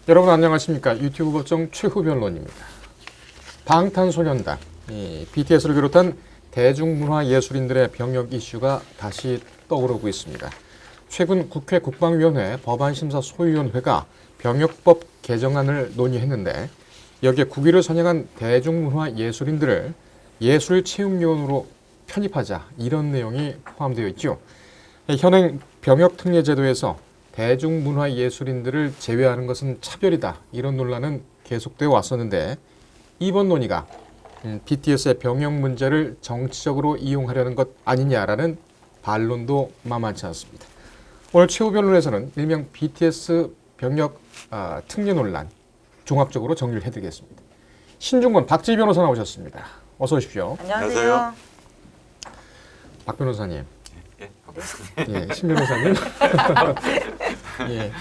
여러분 안녕하십니까? 유튜브 법정 최후 변론입니다. 방탄소년단, BTS를 비롯한 대중문화예술인들의 병역 이슈가 다시 떠오르고 있습니다. 최근 국회 국방위원회 법안심사소위원회가 병역법 개정안을 논의했는데 여기에 국위를 선양한 대중문화예술인들을 예술체육요원으로 편입하자 이런 내용이 포함되어 있죠. 현행 병역특례제도에서 대중문화예술인들을 제외하는 것은 차별이다. 이런 논란은 계속되어 왔었는데 이번 논의가 BTS의 병역 문제를 정치적으로 이용하려는 것 아니냐라는 반론도 만만치 않습니다. 오늘 최후 변론에서는 일명 BTS 병역 특례 논란 종합적으로 정리를 해드리겠습니다. 신중권 박지희 변호사 나오셨습니다. 어서 오십시오. 안녕하세요. 박 변호사님. 예, 예, 신 변호사님. 예,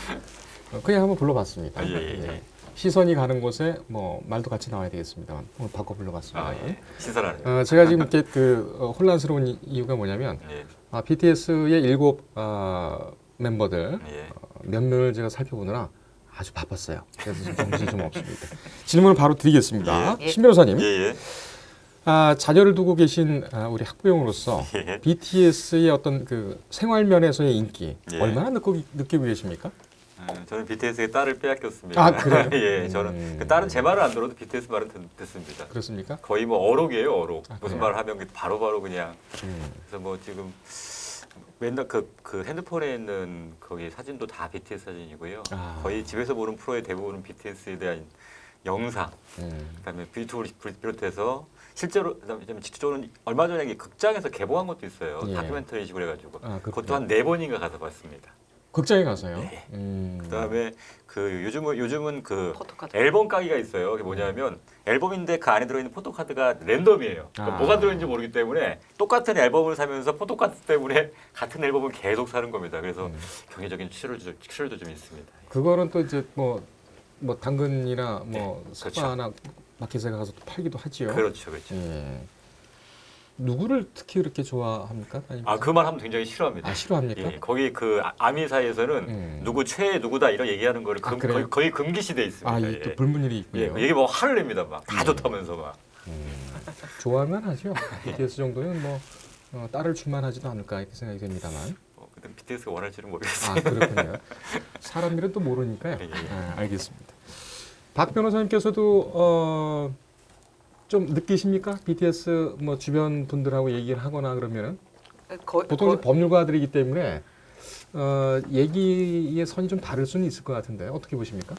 그냥 한번 불러봤습니다. 예. 시선이 가는 곳에 뭐 말도 같이 나와야 되겠습니다만 오늘 바꿔 불러봤습니다. 신선하네요. 제가 지금 이렇게 혼란스러운 이유가 뭐냐면 BTS의 7 멤버들 몇 명을 제가 살펴보느라 아주 바빴어요. 그래서 지금 정신이 좀 없습니다. 질문을 바로 드리겠습니다. 신 변호사님. 자녀를 두고 계신 우리 학부형으로서 BTS의 어떤 그 생활 면에서의 인기 얼마나 느끼고 계십니까? 저는 BTS의 딸을 빼앗겼습니다. 아, 그래요? 예, 저는 그 딸은 제 말을 안 들어도 BTS 말은 듣습니다. 그렇습니까? 거의 뭐 어록이에요, 어록. 무슨 그래요? 말을 하면 바로바로 그냥. 그래서 뭐 지금 맨날 그 핸드폰에 있는 거기 사진도 다 BTS 사진이고요. 거의 집에서 보는 프로의 대부분은 BTS에 대한 영상, 그다음에 뷰티풀을 비롯해서 실제로 그다음에 직접적으로 얼마 전에 극장에서 개봉한 것도 있어요. 다큐멘터리식으로 해가지고 그것도 한 4번인가 가서 봤습니다. 극장에 가서요? 네. 그다음에 요즘은 그 포토카드. 앨범 까기가 있어요. 그게 뭐냐면 앨범인데 그 안에 들어있는 포토카드가 랜덤이에요. 그러니까 뭐가 들어있는지 모르기 때문에 똑같은 앨범을 사면서 포토카드 때문에 같은 앨범을 계속 사는 겁니다. 그래서 경제적인 출혈도 좀 있습니다. 그거는 또 이제 뭐 당근이나 뭐 그렇죠. 스파나 마켓에 가서 또 팔기도 하지요. 그렇죠. 예. 누구를 특히 그렇게 좋아합니까? 그 말 하면 굉장히 싫어합니다. 싫어합니까? 예, 거기 그 아미 사이에서는 누구 최애 누구다 이런 얘기하는 거를 거의 금기시돼 있습니다. 이 또 불문율이 있군요. 이게 뭐 화를 냅니다. 막 다 좋다면서 막. 좋아하면 하죠. BTS 정도는 뭐 딸을 줄만하지도 않을까 이렇게 생각이 됩니다만. 근데 BTS가 원할지는 모르겠어요. 그렇군요. 사람 일은 또 모르니까요. 예. 알겠습니다. 박 변호사님께서도 좀 느끼십니까? BTS 뭐 주변 분들하고 얘기를 하거나 그러면은 보통 이제 법률가들이기 때문에 얘기의 선이 좀 다를 수는 있을 것 같은데 어떻게 보십니까?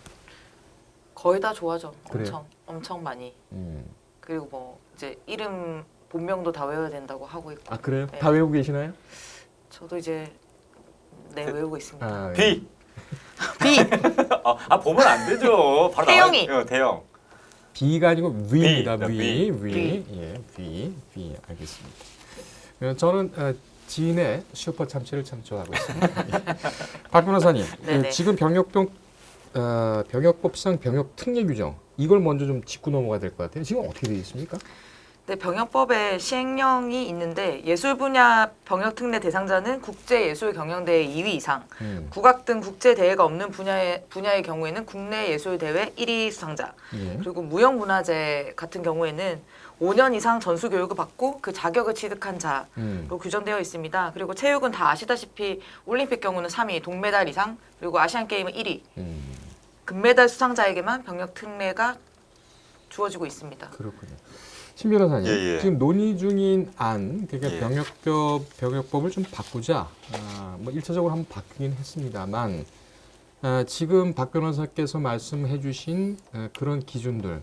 거의 다 좋아하죠. 그래요? 엄청 많이. 음. 그리고 뭐 이제 이름 본명도 다 외워야 된다고 하고 있고. 그래요? 네. 다 외우고 계시나요? 저도 이제 외우고 있습니다. B. B. 보면 안 되죠. 바로 태영이. 태영. B가 아니고 V입니다. V. V. 예, V. 알겠습니다. 저는 지인의 슈퍼 참치를 참 좋아하고 있습니다. 박 변호사님, 지금 병역법상 병역 특례 규정 이걸 먼저 좀 짚고 넘어가야 될 것 같아요. 지금 어떻게 되어 있습니까? 네, 병역법에 시행령이 있는데 예술 분야 병역 특례 대상자는 국제예술경연대회 2위 이상, 국악 등 국제대회가 없는 분야의 경우에는 국내 예술대회 1위 수상자, 그리고 무형문화재 같은 경우에는 5년 이상 전수 교육을 받고 그 자격을 취득한 자로 규정되어 있습니다. 그리고 체육은 다 아시다시피 올림픽 경우는 3위, 동메달 이상, 그리고 아시안게임은 1위. 금메달 수상자에게만 병역 특례가 주어지고 있습니다. 그렇군요. 신 변호사님, 지금 논의 중인 안, 그러니까 병역법을 좀 바꾸자. 뭐 1차적으로 한번 바뀌긴 했습니다만 지금 박 변호사께서 말씀해주신 그런 기준들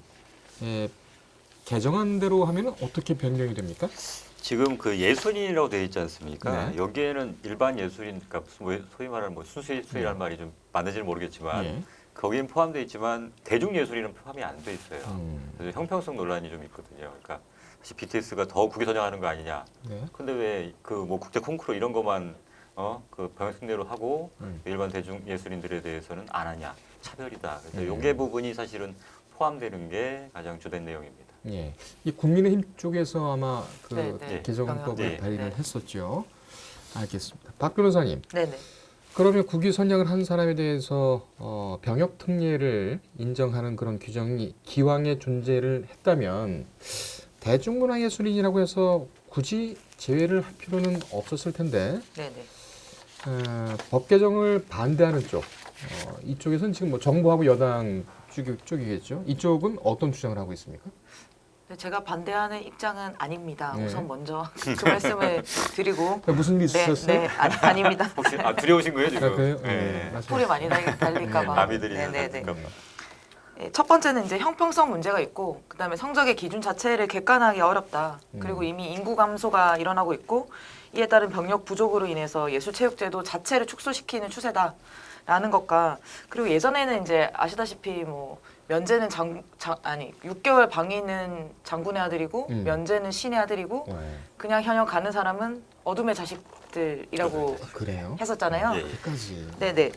개정안대로 하면 어떻게 변경이 됩니까? 지금 그 예술인이라고 되어 있지 않습니까? 네. 여기에는 일반 예술인, 그러니까 소위 말하는 뭐 순수예술이라는 말이 좀 맞는지는 모르겠지만 거기는 포함되어 있지만 대중 예술인은 포함이 안 돼 있어요. 그래서 형평성 논란이 좀 있거든요. 그러니까 사실 BTS가 더 국위 선양하는 거 아니냐. 근데 왜 그 뭐 국제 콩쿠르 이런 것만 그 병역 특례로 하고 일반 대중 예술인들에 대해서는 안 하냐. 차별이다. 그래서 요게 부분이 사실은 포함되는 게 가장 주된 내용입니다. 이 국민의힘 쪽에서 아마 그 네. 개정법을 네. 발의를 했었죠. 알겠습니다. 박 변호사님. 네네. 그러면 국위 선양을 한 사람에 대해서 병역 특례를 인정하는 그런 규정이 기왕에 존재를 했다면 대중문화예술인이라고 해서 굳이 제외를 할 필요는 없었을 텐데 네네. 법 개정을 반대하는 쪽 이쪽에서는 지금 뭐 정부하고 여당 쪽이겠죠. 이쪽은 어떤 주장을 하고 있습니까? 네, 제가 반대하는 입장은 아닙니다. 네. 우선 먼저 그 말씀을 드리고. 무슨 일 네, 있으셨어요? 네, 아닙니다. 혹시 두려우신 거예요 지금? 아, 그래요? 네. 소리 많이 날릴까봐. 남이들이 네네네. 잠깐만. 네, 첫 번째는 이제 형평성 문제가 있고, 그다음에 성적의 기준 자체를 객관하기 어렵다. 그리고 이미 인구 감소가 일어나고 있고, 이에 따른 병력 부족으로 인해서 예술체육제도 자체를 축소시키는 추세다라는 것과, 그리고 예전에는 이제 아시다시피 뭐 면제는 6개월 방위는 장군의 아들이고 면제는 신의 아들이고 그냥 현역 가는 사람은 어둠의 자식들이라고 그래요? 했었잖아요. 예, 예. 여기까지. 네네.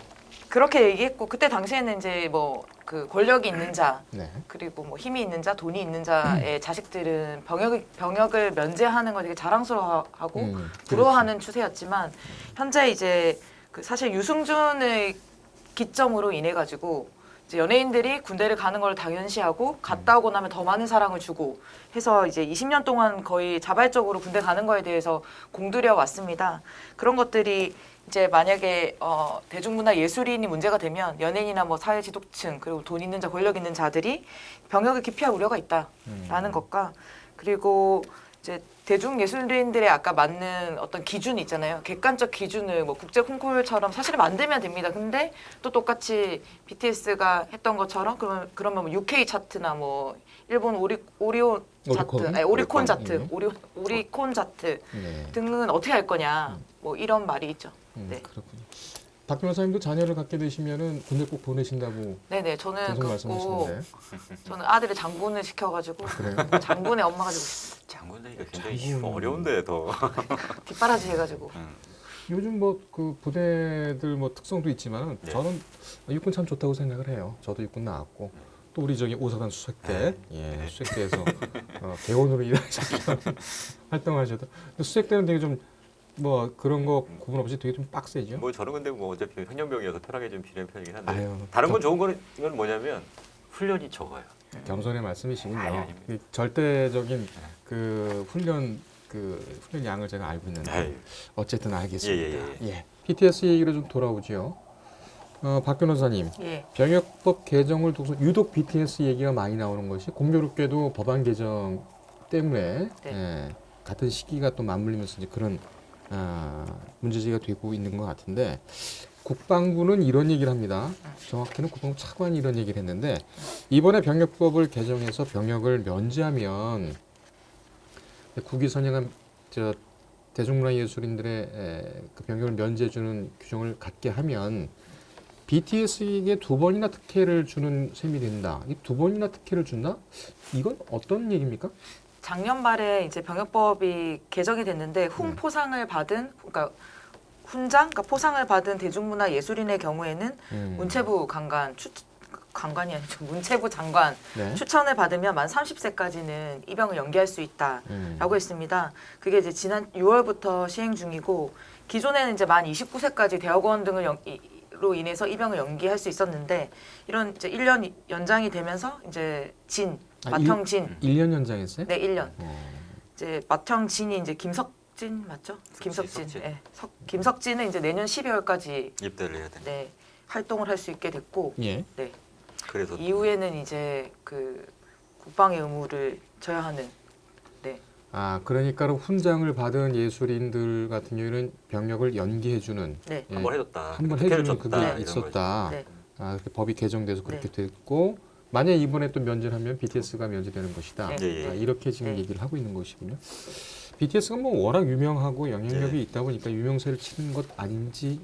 그렇게 얘기했고 그때 당시에는 이제 뭐 그 권력이 있는 자 네. 그리고 뭐 힘이 있는 자, 돈이 있는 자의 자식들은 병역을 면제하는 걸 되게 자랑스러워하고 부러워하는 추세였지만 현재 이제 그 사실 유승준의 기점으로 인해 가지고 이제 연예인들이 군대를 가는 걸 당연시하고 갔다 오고 나면 더 많은 사랑을 주고 해서 이제 20년 동안 거의 자발적으로 군대 가는 거에 대해서 공들여 왔습니다. 그런 것들이 이제 만약에 대중문화 예술인이 문제가 되면 연예인이나 뭐 사회 지도층 그리고 돈 있는 자, 권력 있는 자들이 병역을 기피할 우려가 있다라는 것과 그리고 이제 대중 예술인들의 아까 맞는 어떤 기준이 있잖아요. 객관적 기준을 뭐 국제 콩쿠르처럼 사실 만들면 됩니다. 근데 또 똑같이 BTS가 했던 것처럼 그러면 뭐 UK 차트나 뭐 일본 오리온 차트, 아니, 오리콘 차트, 오리콘 차트 네. 등은 어떻게 할 거냐. 뭐 이런 말이 있죠. 네. 그렇군요. 박 변호사님도 자녀를 갖게 되시면은 군대 꼭 보내신다고 네네 저는 계속 그렇고 말씀하시는데. 저는 아들을 장군을 시켜가지고 그래요? 장군의 엄마가 되고 싶어요. 장군 되기가 굉장히 장군. 어려운데 더. 뒷바라지 해가지고 요즘 뭐 그 부대들 뭐 특성도 있지만 네. 저는 육군 참 좋다고 생각을 해요. 저도 육군 나왔고 또 우리 저기 오사단 수색대, 네. 수색대에서 대원으로 일하셔서 활동하셔도 수색대는 되게 좀 뭐 그런 거 구분 없이 되게 좀 빡세죠. 뭐 저는 근데 뭐 어차피 현역병이어서 편하게 좀 지내는 편이긴 한데 아유, 다른 건 좋은 거는 이건 뭐냐면 훈련이 적어요. 겸손의 말씀이시군요. 아닙니다. 이 절대적인 그 훈련 양을 제가 알고 있는데 아유. 어쨌든 알겠습니다. 예. BTS 얘기로 좀 돌아오지요. 박 변호사님, 예. 병역법 개정을 두고서 유독 BTS 얘기가 많이 나오는 것이 공교롭게도 법안 개정 때문에 네. 같은 시기가 또 맞물리면서 이제 그런 문제제기가 되고 있는 것 같은데 국방부는 이런 얘기를 합니다. 정확히는 국방부 차관이 이런 얘기를 했는데 이번에 병역법을 개정해서 병역을 면제하면 국위 선양한 대중문화예술인들의 그 병역을 면제해주는 규정을 갖게 하면 BTS에게 2번이나 특혜를 주는 셈이 된다. 이 2번이나 특혜를 준다? 이건 어떤 얘기입니까? 작년 말에 이제 병역법이 개정이 됐는데 훈포상을 받은 그러니까 훈장, 그러니까 포상을 받은 대중문화 예술인의 경우에는 문체부 관관이 아니죠. 문체부 장관 네. 추천을 받으면 만 30세까지는 입영을 연기할 수 있다라고 했습니다. 그게 이제 지난 6월부터 시행 중이고 기존에는 이제 만 29세까지 대학원 등으로 인해서 입영을 연기할 수 있었는데 이런 이제 1년 연장이 되면서 이제 맏형진 1년 연장했어요? 네 1년 이제 맏형진이 이제 김석진 맞죠? 김석진. 석진. 네. 김석진은 이제 내년 12월까지 입대를 해야 되는. 네 활동을 할 수 있게 됐고 예. 네 그래서 이후에는 이제 그 국방의 의무를 져야 하는 네 그러니까 훈장을 받은 예술인들 같은 경우에는 병역을 연기해주는 네. 한번 해줬다. 한번 특혜를 해주는 줬다, 그게 이런 있었다. 네. 그렇게 법이 개정돼서 그렇게 됐고 만약 이번에 또 면제를 하면 BTS가 면제되는 것이다. 네. 예, 예. 이렇게 지금 네. 얘기를 하고 있는 것이군요. BTS가 뭐 워낙 유명하고 영향력이 네. 있다 보니까 유명세를 치는 것 아닌지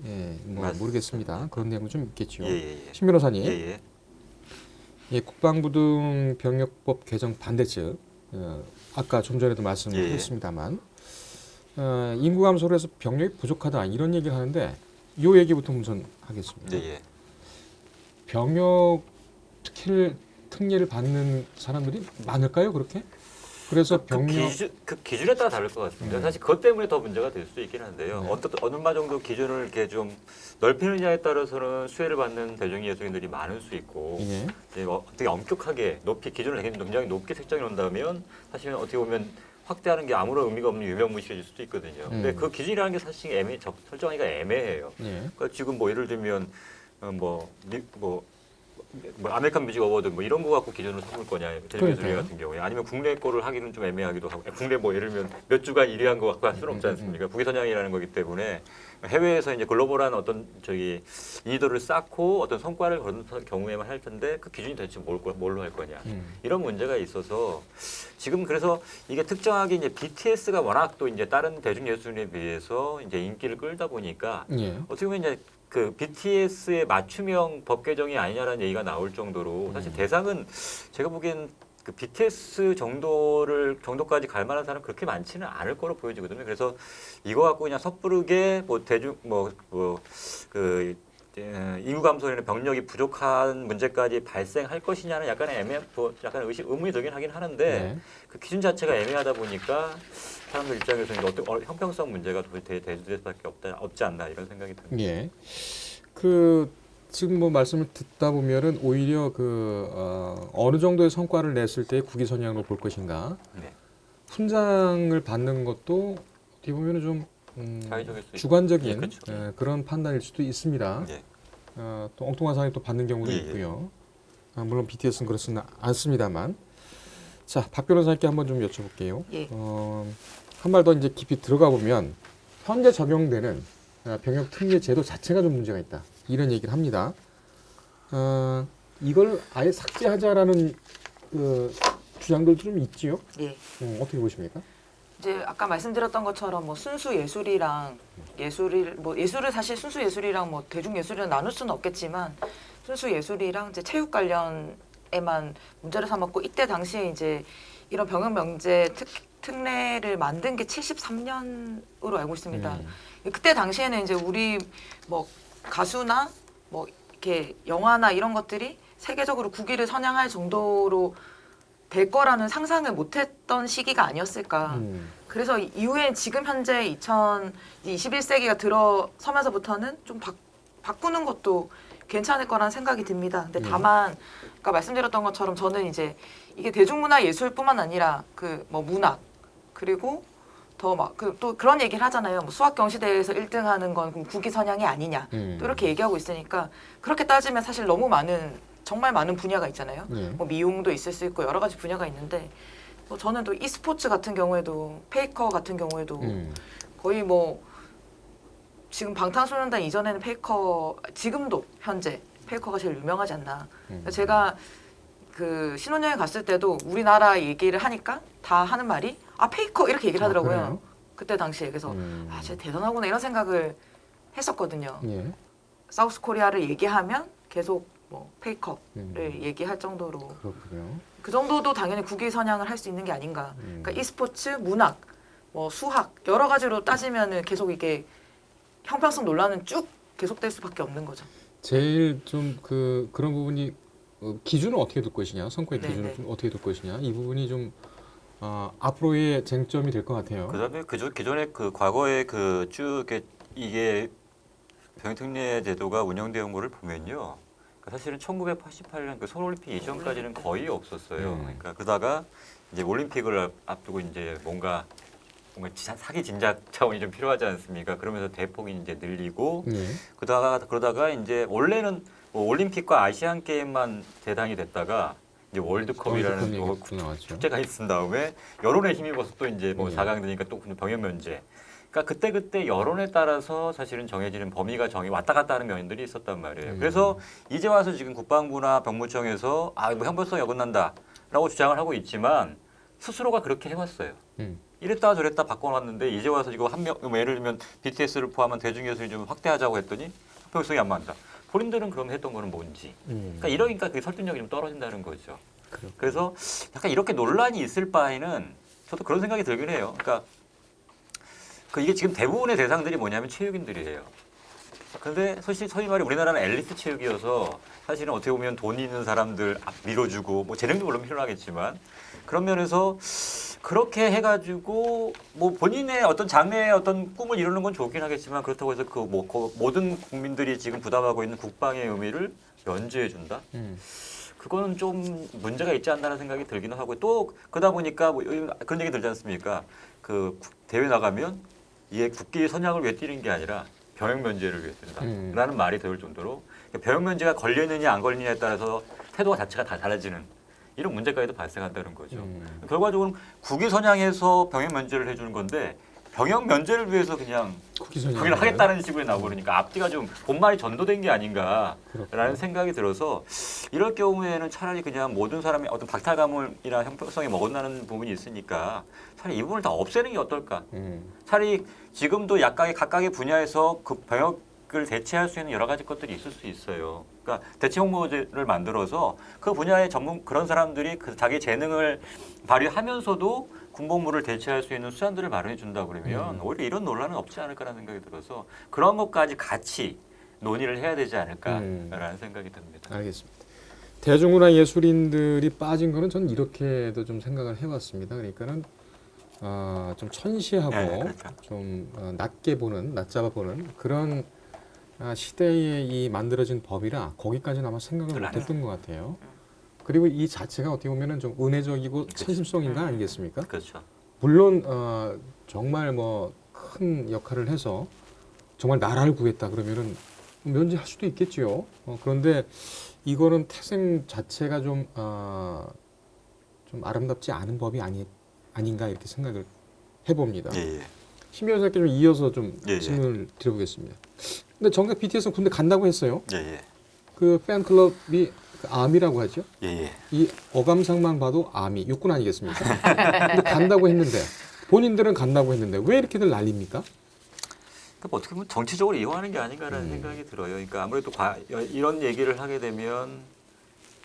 뭐 맞습니다. 모르겠습니다. 그런 내용은 좀 있겠죠. 예. 신 변호사님, 예. 국방부 등 병역법 개정 반대 측 아까 좀 전에도 말씀을 예. 했습니다만 인구 감소로 해서 병력이 부족하다 이런 얘기를 하는데 이 얘기부터 우선 하겠습니다. 예. 병역 특례를 받는 사람들이 많을까요? 그렇게? 그래서 병력 그 기준에 따라 다를 것 같습니다. 사실 그것 때문에 더 문제가 될 수도 있긴 한데요. 네. 얼마 정도 기준을 이렇게 좀 넓히느냐에 따라서는 수혜를 받는 대중예술인들이 많을 수 있고 예. 이제 되게 엄격하게 기준을 굉장히 높게 책정해 놓는다면 사실은 어떻게 보면 확대하는 게 아무런 의미가 없는 유명무실해질 수도 있거든요. 근데 그 기준이라는 게 사실 설정하기가 애매해요. 예. 그러니까 지금 뭐 예를 들면 아메리칸 뮤직 어워드 뭐 이런 거 갖고 기준을 삼을 거냐 대중예술인 그러니까요. 같은 경우에 아니면 국내 거를 하기는 좀 애매하기도 하고 국내 뭐 예를 들면 몇 주간 1위한 거 갖고 할 수는 없지 않습니까? 국위선양이라는 거기 때문에 해외에서 이제 글로벌한 어떤 이더를 쌓고 어떤 성과를 거둔 경우에만 할 텐데 그 기준이 대체 뭘로 할 거냐 이런 문제가 있어서 지금 그래서 이게 특정하게 이제 BTS가 워낙 또 이제 다른 대중예술인에 비해서 이제 인기를 끌다 보니까 예. 어떻게 보면 이제 그 BTS의 맞춤형 법 개정이 아니냐라는 얘기가 나올 정도로 사실 대상은 제가 보기엔 그 BTS 정도까지 갈 만한 사람 그렇게 많지는 않을 거로 보여지거든요. 그래서 이거 갖고 그냥 섣부르게 인구 감소에는 병력이 부족한 문제까지 발생할 것이냐는 약간 의문이 들긴 하긴 하는데 네. 그 기준 자체가 애매하다 보니까 사람들 입장에서는 어떤 형평성 문제가 대두될 수밖에 없지 않나 이런 생각이 듭니다. 예. 그 지금 뭐 말씀을 듣다 보면은 오히려 어느 정도의 성과를 냈을 때 국위선양으로 볼 것인가. 네. 훈장을 받는 것도 어떻게 보면은 좀 자의적일 수 주관적인 예, 그렇죠. 그런 판단일 수도 있습니다. 예. 또 엉뚱한 사람이 또 받는 경우도 예, 예. 있고요. 물론 BTS는 그렇지는 않습니다만. 자, 박 변호사님께 한번 좀 여쭤볼게요. 예. 한 발 더 이제 깊이 들어가 보면 현재 적용되는 병역 특례 제도 자체가 좀 문제가 있다. 이런 얘기를 합니다. 이걸 아예 삭제하자라는 주장들도 좀 있지요. 예. 어떻게 보십니까? 이제 아까 말씀드렸던 것처럼 뭐 순수 예술이랑 예술을 사실 순수 예술이랑 뭐 대중 예술이랑 나눌 수는 없겠지만 순수 예술이랑 이제 체육 관련에만 문제를 삼았고 이때 당시에 이제 이런 병역 명제 특례를 만든 게 73년으로 알고 있습니다. 그때 당시에는 이제 우리 뭐 가수나 뭐 이렇게 영화나 이런 것들이 세계적으로 국위를 선양할 정도로 될 거라는 상상을 못했던 시기가 아니었을까. 그래서 이후에 지금 현재 21세기가 들어서면서부터는 좀 바꾸는 것도 괜찮을 거라는 생각이 듭니다. 근데 다만 아까 말씀드렸던 것처럼 저는 이제 이게 대중문화 예술뿐만 아니라 그 뭐 문학 그리고 더 막 또 그런 얘기를 하잖아요. 뭐 수학 경시대회에서 1등하는 건 그럼 국위선양이 아니냐. 또 이렇게 얘기하고 있으니까 그렇게 따지면 사실 너무 정말 많은 분야가 있잖아요. 뭐 미용도 있을 수 있고 여러 가지 분야가 있는데 뭐 저는 또 e스포츠 같은 경우에도 페이커 같은 경우에도 거의 뭐 지금 방탄소년단 이전에는 지금도 현재 페이커가 제일 유명하지 않나. 제가 그 신혼여행 갔을 때도 우리나라 얘기를 하니까 다 하는 말이 페이커 이렇게 얘기를 하더라고요. 그래요? 그때 당시에. 그래서 진짜 대단하구나 이런 생각을 했었거든요. 예. 사우스 코리아를 얘기하면 계속 뭐 페이커를 얘기할 정도로 그렇군요. 그 정도도 당연히 국위 선양을 할 수 있는 게 아닌가. 그러니까 e스포츠, 문학, 뭐 수학 여러 가지로 따지면은 계속 이게 형평성 논란은 쭉 계속될 수밖에 없는 거죠. 제일 좀 그런 부분이 기준을 어떻게 둘 것이냐, 성과의 네네. 기준을 좀 어떻게 둘 것이냐, 이 부분이 좀 앞으로의 쟁점이 될 것 같아요. 그다음에 기존에 과거에 쭉 이게 병역특례 제도가 운영되어 온 거를 보면요. 사실은 1988년 서울올림픽 이전까지는 거의 없었어요. 그러니까 그러다가 이제 올림픽을 앞두고 이제 뭔가 사기 진작 차원이 좀 필요하지 않습니까? 그러면서 대폭이 이제 늘리고 그러다가 이제 원래는 올림픽과 아시안 게임만 대상이 됐다가 이제 월드컵이라는 축제가 있은 다음에 여론에 힘입어서 또 이제 뭐 4강 되니까 또 병역 면제. 그러니까 그때 여론에 따라서 사실은 정해지는 범위가 왔다 갔다 하는 면들이 있었단 말이에요. 그래서 이제 와서 지금 국방부나 병무청에서 뭐 형평성이 어긋난다라고 주장을 하고 있지만 스스로가 그렇게 해왔어요. 이랬다 저랬다 바꿔놨는데 이제 와서 이거 예를 들면 BTS를 포함한 대중예술이 좀 확대하자고 했더니 형평성이 안 맞는다. 본인들은 그럼 했던 거는 뭔지. 그러니까 이러니까 그 설득력이 좀 떨어진다는 거죠. 그래서 약간 이렇게 논란이 있을 바에는 저도 그런 생각이 들긴 해요. 그러니까 이게 지금 대부분의 대상들이 뭐냐면 체육인들이에요. 그런데 소위 말해 우리나라는 엘리트 체육이어서 사실은 어떻게 보면 돈 있는 사람들 밀어주고 뭐 재능도 물론 필요하겠지만 그런 면에서 그렇게 해가지고 뭐 본인의 어떤 장래의 어떤 꿈을 이루는 건 좋긴 하겠지만 그렇다고 해서 그 모든 국민들이 지금 부담하고 있는 국방의 의미를 면제해 준다. 그거는 좀 문제가 있지 않나라는 생각이 들기는 하고 또 그러다 보니까 뭐 그런 얘기 들지 않습니까? 그 대회 나가면 이게 국기 선양을 위해 뛰는 게 아니라 병역 면제를 위해 뛴다라는 말이 되올 정도로 병역 면제가 걸리느냐 안 걸리느냐에 따라서 태도가 자체가 다 달라지는 이런 문제까지도 발생한다는 거죠. 결과적으로는 국위 선양해서 병역 면제를 해주는 건데 병역 면제를 위해서 그냥 국위를 하겠다는 식으로 나오고 그러니까 앞뒤가 좀 본말이 전도된 게 아닌가라는 생각이 들어서 이럴 경우에는 차라리 그냥 모든 사람이 어떤 박탈감이나 형평성이 먹어나는 부분이 있으니까 차라리 이 부분을 다 없애는 게 어떨까. 차라리 지금도 각각의 분야에서 그 병역을 대체할 수 있는 여러 가지 것들이 있을 수 있어요. 그러니까 대체 홍보제를 만들어서 그 분야의 그런 사람들이 그 자기 재능을 발휘하면서도 군복무를 대체할 수 있는 수단들을 마련해 준다 그러면 오히려 이런 논란은 없지 않을까라는 생각이 들어서 그런 것까지 같이 논의를 해야 되지 않을까라는 생각이 듭니다. 알겠습니다. 대중문화 예술인들이 빠진 거는 저는 이렇게도 좀 생각을 해봤습니다. 그러니까는 좀 천시하고 네, 그렇죠. 좀 낮게 보는, 낮잡아 보는 그런 시대에 이 만들어진 법이라 거기까지는 아마 생각을 못했던 것 같아요. 그리고 이 자체가 어떻게 보면은 좀 은혜적이고 천심성인 거 아니겠습니까? 그렇죠. 물론 정말 뭐 큰 역할을 해서 정말 나라를 구했다 그러면은 면제할 수도 있겠지요. 그런데 이거는 태생 자체가 좀 아름답지 않은 법이 아닌가 이렇게 생각을 해봅니다. 예. 심 변호사께 좀 이어서 좀 예. 질문을 드려보겠습니다. 근데 정작 BTS는 군대 간다고 했어요. 예. 그 팬클럽이 그 아미라고 하죠. 예. 이 어감상만 봐도 아미 육군 아니겠습니까? 근데 간다고 했는데 본인들은 간다고 했는데 왜 이렇게들 난립니까? 그러니까 어떻게 보면 정치적으로 이용하는 게 아닌가라는 생각이 들어요. 그러니까 아무래도 이런 얘기를 하게 되면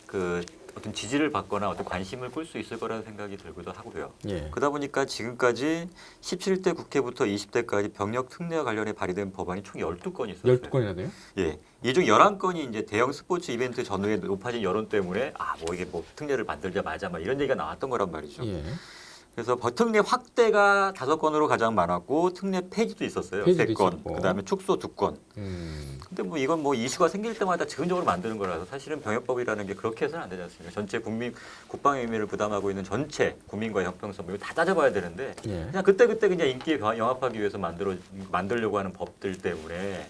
그 어떤 지지를 받거나 어떤 관심을 끌 수 있을 거라는 생각이 들기도 하고요. 예. 그러다 보니까 지금까지 17대 국회부터 20대까지 병역 특례와 관련해 발의된 법안이 총 12건이 있었어요. 12건이나 돼요? 예. 이 중 11건이 이제 대형 스포츠 이벤트 전후에 높아진 여론 때문에 이게 특례를 만들자 마자 막 이런 얘기가 나왔던 거란 말이죠. 예. 그래서 특례 확대가 5건으로 가장 많았고 특례 폐지도 있었어요. 폐지도 3건. 있었고. 그다음에 축소 2건. 근데 뭐 이건 뭐 이슈가 생길 때마다 즉흥적으로 만드는 거라서 사실은 병역법이라는 게 그렇게 해서는 안 되지 않습니까? 전체 국방의 의미를 부담하고 있는 전체 국민과의 형평성 이거 다 따져봐야 되는데 예. 그냥 그때 그냥 인기에 영합하기 위해서 만들려고 하는 법들 때문에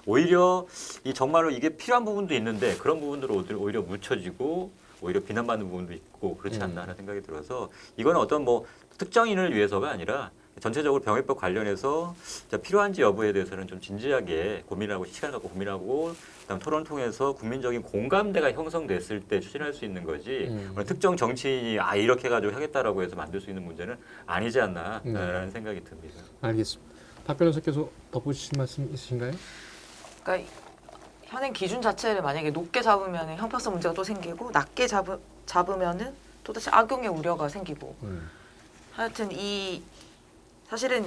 오히려 이 정말로 이게 필요한 부분도 있는데 그런 부분들을 오히려 묻혀지고 오히려 비난받는 부분도 있고 그렇지 않나 하는 생각이 들어서 이거는 어떤 뭐 특정인을 위해서가 아니라 전체적으로 병역법 관련해서 필요한지 여부에 대해서는 좀 진지하게 고민하고 시간 갖고 고민하고 그다음 토론을 통해서 국민적인 공감대가 형성됐을 때 추진할 수 있는 거지 특정 정치인이 이렇게 해가지고 하겠다라고 해서 만들 수 있는 문제는 아니지 않나라는 생각이 듭니다. 알겠습니다. 박 변호사께서 덧붙이실 말씀 있으신가요? 그러니까 현행 기준 자체를 만약에 높게 잡으면 형평성 문제가 또 생기고 낮게 잡으면은 또다시 악용의 우려가 생기고 하여튼 사실은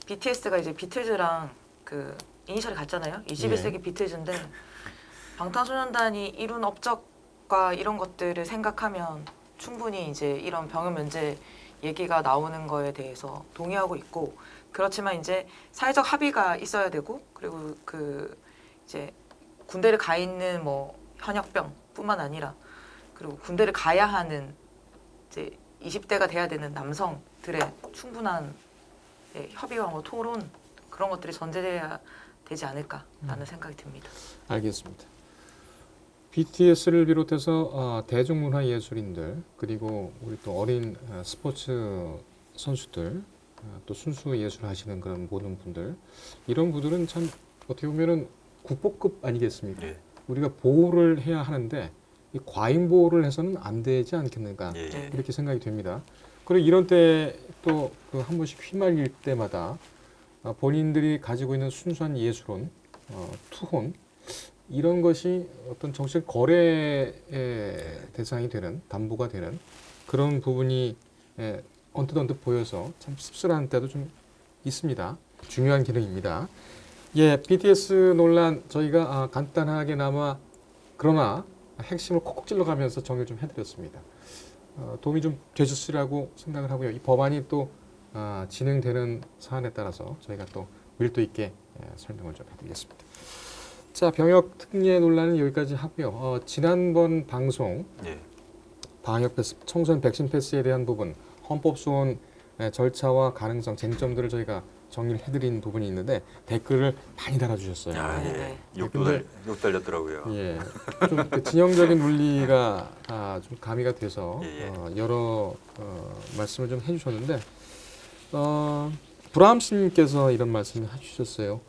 BTS가 이제 비틀즈랑 그 이니셜이 같잖아요. 21세기 비틀즈인데 방탄소년단이 이룬 업적과 이런 것들을 생각하면 충분히 이제 이런 병역 면제 얘기가 나오는 거에 대해서 동의하고 있고 그렇지만 이제 사회적 합의가 있어야 되고 그리고 이제 군대를 가 있는 뭐 현역병뿐만 아니라 그리고 군대를 가야 하는 이제 20대가 돼야 되는 남성들의 충분한 협의와 뭐 토론 그런 것들이 전제돼야 되지 않을까라는 생각이 듭니다. 알겠습니다. BTS를 비롯해서 대중문화 예술인들 그리고 우리 또 어린 스포츠 선수들 또 순수 예술하시는 그런 모든 분들 이런 분들은 참 어떻게 보면은 국보급 아니겠습니까? 예. 우리가 보호를 해야 하는데 이 과잉 보호를 해서는 안 되지 않겠는가 예. 이렇게 생각이 됩니다. 그리고 이런 때 또 그 한 번씩 휘말릴 때마다 본인들이 가지고 있는 순수한 예술혼, 투혼 이런 것이 어떤 정책 거래의 대상이 되는 담보가 되는 그런 부분이 언뜻 보여서 참 씁쓸한 때도 좀 있습니다. 중요한 기능입니다. 예, BTS 논란 저희가 간단하게나마 그러나 핵심을 콕콕 찔러가면서 정리를 좀 해드렸습니다. 도움이 좀 되셨으리라고 생각을 하고요. 이 법안이 또 진행되는 사안에 따라서 저희가 또 밀도 있게 설명을 좀 해드리겠습니다. 자, 병역 특례 논란은 여기까지 하고요. 지난번 방송 예. 방역 패스, 청소년 백신 패스에 대한 부분, 헌법 소원 절차와 가능성, 쟁점들을 저희가 정리를 해드린 부분이 있는데 댓글을 많이 달아주셨어요. 아, 예. 네. 욕 근데- 달렸더라고요. 예, 좀 그 진영적인 논리가 좀 가미가 돼서 예, 예. 여러 말씀을 좀 해주셨는데 브라함스님께서 이런 말씀을 해주셨어요.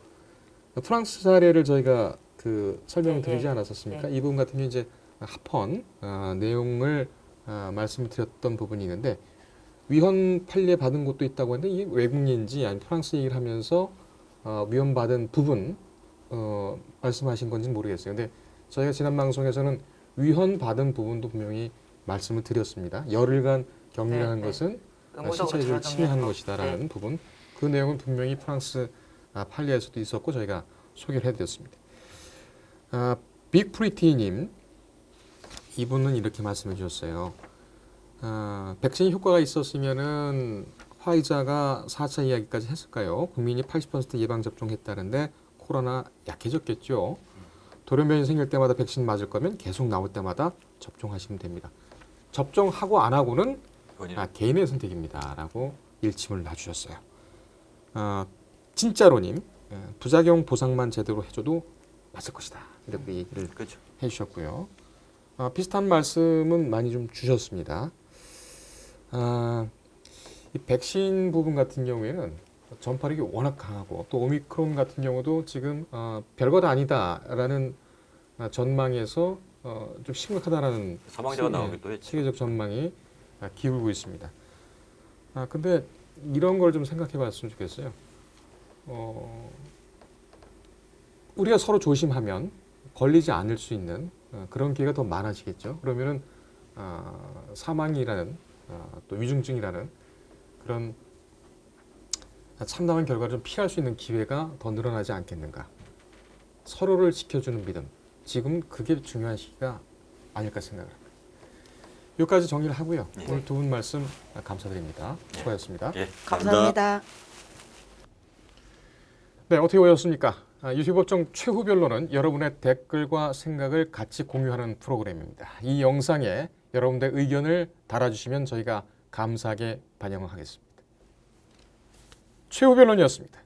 프랑스 사례를 저희가 그 설명드리지 예, 예. 않았었습니까? 예. 이 부분 같은 경우 이제 합헌 내용을 말씀을 드렸던 부분이 있는데 위헌 판례 받은 곳도 있다고 했는데 이게 외국인인지 아니면 프랑스 얘기를 하면서 위헌 받은 부분 말씀하신 건지 는 모르겠어요. 근데 저희가 지난 방송에서는 위헌 받은 부분도 분명히 말씀을 드렸습니다. 열흘간 격리라는 네, 네. 것은 의무적으로 신체주의를 들어가는 침해하는 거. 것이다라는 네. 부분, 그 내용은 분명히 프랑스 판례에서도 있었고 저희가 소개를 해드렸습니다. 빅프리티님, 이분은 이렇게 말씀해 주셨어요. 백신 효과가 있었으면은 화이자가 4차 이야기까지 했을까요? 국민이 80% 예방 접종했다는데 코로나 약해졌겠죠. 돌연변이 생길 때마다 백신 맞을 거면 계속 나올 때마다 접종하시면 됩니다. 접종하고 안 하고는 개인의 선택입니다라고 일침을 놔주셨어요. 진짜로님, 부작용 보상만 제대로 해줘도 맞을 것이다. 이렇게 얘기를 그렇죠. 해주셨고요. 비슷한 말씀은 많이 좀 주셨습니다. 이 백신 부분 같은 경우에는 전파력이 워낙 강하고 또 오미크론 같은 경우도 지금 별것 아니다라는 전망에서 좀 심각하다라는 사망자가 나오기도 했죠. 세계적 전망이 기울고 있습니다. 근데 이런 걸 좀 생각해 봤으면 좋겠어요. 우리가 서로 조심하면 걸리지 않을 수 있는 그런 기회가 더 많아지겠죠. 그러면은 사망이라는 또 위중증이라는 그런 참담한 결과를 좀 피할 수 있는 기회가 더 늘어나지 않겠는가. 서로를 지켜주는 믿음. 지금 그게 중요한 시기가 아닐까 생각을 합니다. 여기까지 정리를 하고요. 예. 오늘 두 분 말씀 감사드립니다. 수고하셨습니다. 예. 감사합니다. 네, 어떻게 보셨습니까? 유튜브업종 최후 변론은 여러분의 댓글과 생각을 같이 공유하는 프로그램입니다. 이 영상에 여러분들의 의견을 달아주시면 저희가 감사하게 반영하겠습니다. 최후 변론이었습니다.